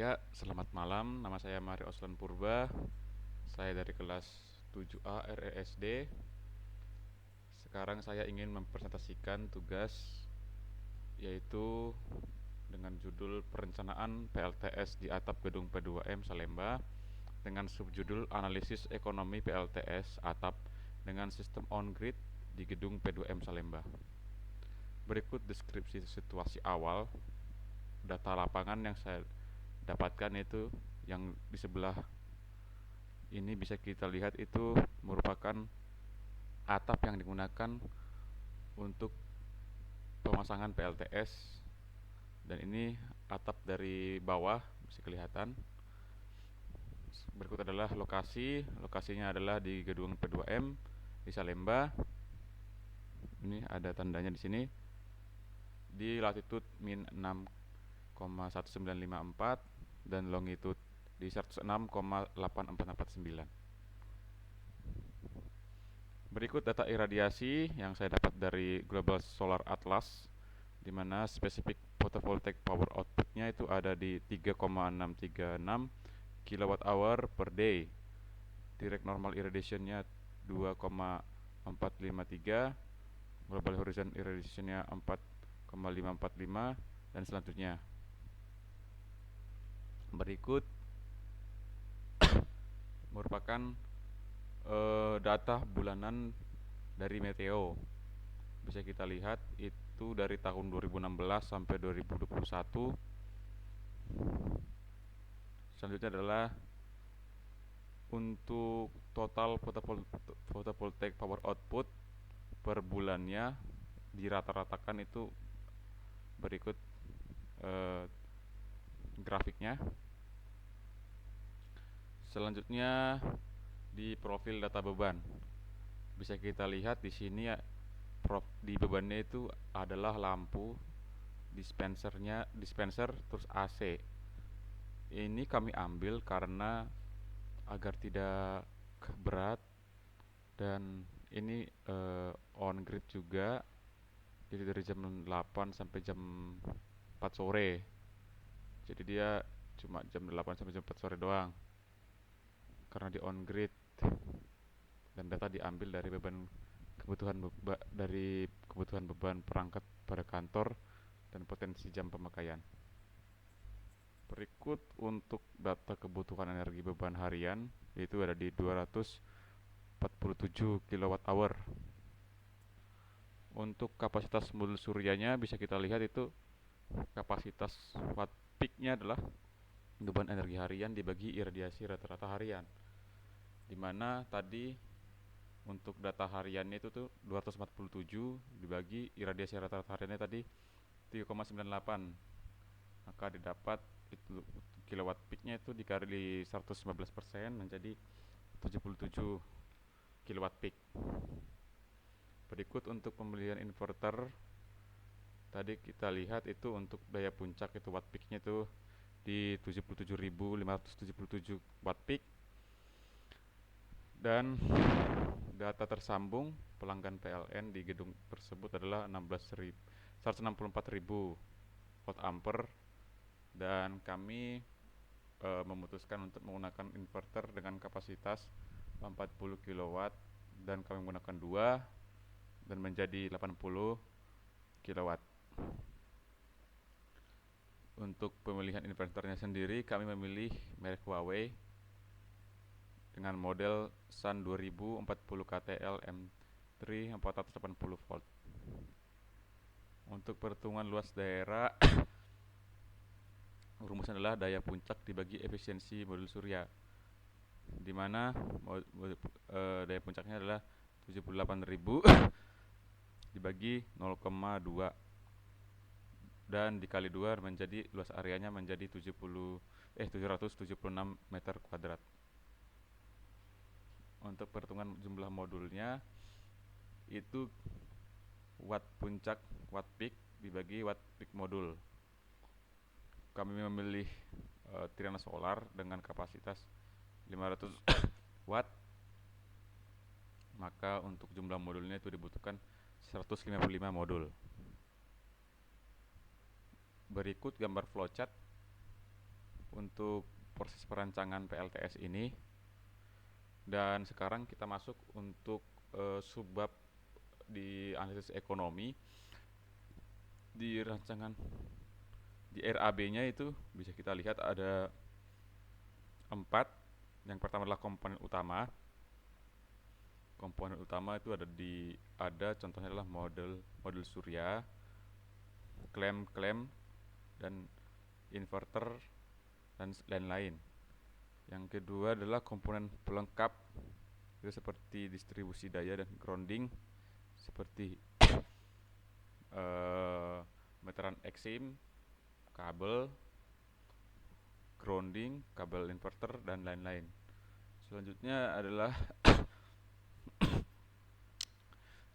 Ya, selamat malam. Nama saya Mari Oslan Purba. Saya dari kelas 7A RESD. Sekarang saya ingin mempresentasikan tugas yaitu dengan judul Perencanaan PLTS di atap gedung P2M Salemba dengan subjudul Analisis Ekonomi PLTS atap dengan sistem on-grid di gedung P2M Salemba. Berikut deskripsi situasi awal. Data lapangan yang saya dapatkan itu yang di sebelah ini bisa kita lihat itu merupakan atap yang digunakan untuk pemasangan PLTS, dan ini atap dari bawah bisa kelihatan. Berikut adalah lokasinya adalah di gedung P2M di Salemba. Ini ada tandanya di sini, di latitude min 6,1954 dan longitude di 106,8449. Berikut data iradiasi yang saya dapat dari Global Solar Atlas, di mana spesifik photovoltaic power outputnya itu ada di 3,636 kWh per day. Direct normal irradiationnya 2,453, global horizon irradiationnya 4,545, dan selanjutnya. Berikut merupakan data bulanan dari Meteo. Bisa kita lihat itu dari tahun 2016 sampai 2021. Selanjutnya adalah untuk total photovoltaic power output per bulannya dirata-ratakan itu berikut grafiknya. Selanjutnya di profil data beban bisa kita lihat di sini ya, di bebannya itu adalah lampu dispenser terus AC. Ini kami ambil karena agar tidak berat, dan ini on grid juga, jadi dari jam 8 sampai jam 4 sore. Jadi dia cuma jam 8 sampai jam 4 sore doang karena di on grid, dan data diambil dari kebutuhan beban perangkat pada kantor dan potensi jam pemakaian. Berikut untuk data kebutuhan energi beban harian, yaitu ada di 247 kWh. Untuk kapasitas modul suryanya bisa kita lihat itu kapasitas watt peaknya adalah beban energi harian dibagi iradiasi rata-rata harian, dimana tadi untuk data hariannya itu tuh 247 dibagi iradiasi rata-rata hariannya tadi 3,98, maka didapat itu kilowatt peaknya itu dikali 115% menjadi 77 kilowatt peak. Berikut untuk pembelian inverter, tadi kita lihat itu untuk daya puncak itu watt peaknya itu di 77.577 watt peak, dan data tersambung pelanggan PLN di gedung tersebut adalah 164.000 volt ampere, dan kami memutuskan untuk menggunakan inverter dengan kapasitas 40 kW, dan kami menggunakan 2 dan menjadi 80 kW. Untuk pemilihan inverternya sendiri kami memilih merek Huawei dengan model Sun 2040 KTL M3 480 volt. Untuk perhitungan luas daerah, rumusnya adalah daya puncak dibagi efisiensi modul surya, di mana daya puncaknya adalah 78.000 dibagi 0,2 dan dikali 2 menjadi luas areanya menjadi 776 meter kuadrat. Untuk perhitungan jumlah modulnya itu watt puncak watt peak dibagi watt peak modul. Kami memilih Triana Solar dengan kapasitas 500 watt, maka untuk jumlah modulnya itu dibutuhkan 155 modul. Berikut gambar flowchart untuk proses perancangan PLTS ini. Dan sekarang kita masuk untuk subbab di analisis ekonomi. Di rancangan di RAB-nya itu bisa kita lihat ada 4. Yang pertama adalah komponen utama. Komponen utama itu ada contohnya adalah model surya, klem dan inverter dan lain-lain. Yang kedua adalah komponen pelengkap, itu seperti distribusi daya dan grounding, seperti meteran eksim, kabel grounding, kabel inverter dan lain-lain. Selanjutnya adalah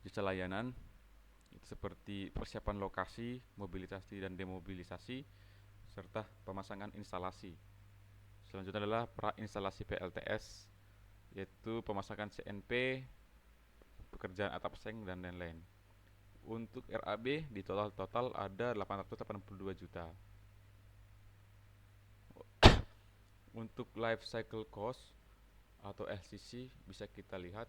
jasa layanan, itu seperti persiapan lokasi, mobilisasi dan demobilisasi, serta pemasangan instalasi. Selanjutnya adalah pra-instalasi PLTS, yaitu pemasangan CNP, pekerjaan atap seng dan lain-lain. Untuk RAB di total ada 882 juta. Untuk life cycle cost atau LCC bisa kita lihat,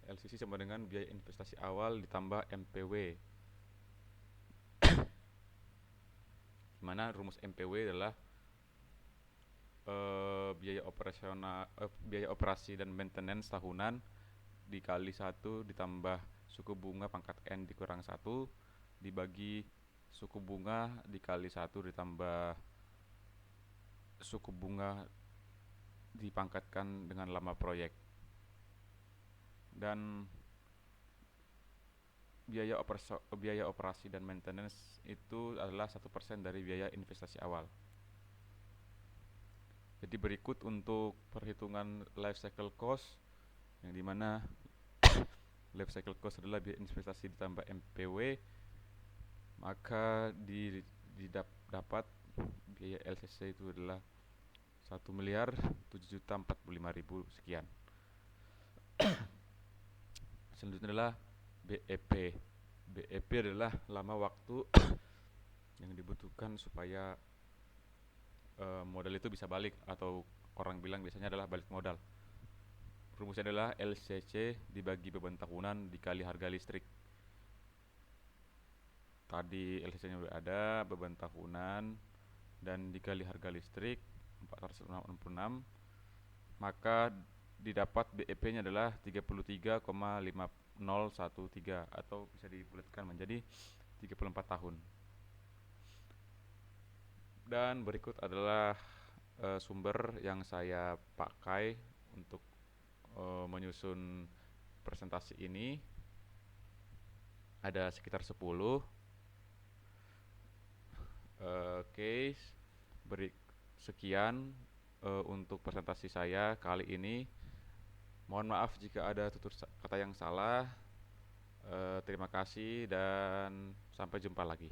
LCC sama dengan biaya investasi awal ditambah MPW. Dimana rumus MPW adalah biaya operasi dan maintenance tahunan dikali 1 ditambah suku bunga pangkat N dikurang 1 dibagi suku bunga dikali 1 ditambah suku bunga dipangkatkan dengan lama proyek. Dan biaya operasi dan maintenance itu adalah 1% dari biaya investasi awal. Jadi berikut untuk perhitungan life cycle cost, yang dimana life cycle cost adalah biaya investasi ditambah MPW, maka dapat biaya LCC itu adalah 1.007.045.000 sekian. Selanjutnya adalah BEP. BEP adalah lama waktu yang dibutuhkan supaya modal itu bisa balik, atau orang bilang biasanya adalah balik modal. Rumusnya adalah LCC dibagi beban tahunan dikali harga listrik. Tadi LCC-nya udah ada, beban tahunan dan dikali harga listrik 466, maka didapat BEP-nya adalah 33,5013 atau bisa dibulatkan menjadi 34 tahun. Dan berikut adalah sumber yang saya pakai untuk menyusun presentasi ini. Ada sekitar 10 case. Sekian untuk presentasi saya kali ini. Mohon maaf jika ada tutur kata yang salah. Terima kasih dan sampai jumpa lagi.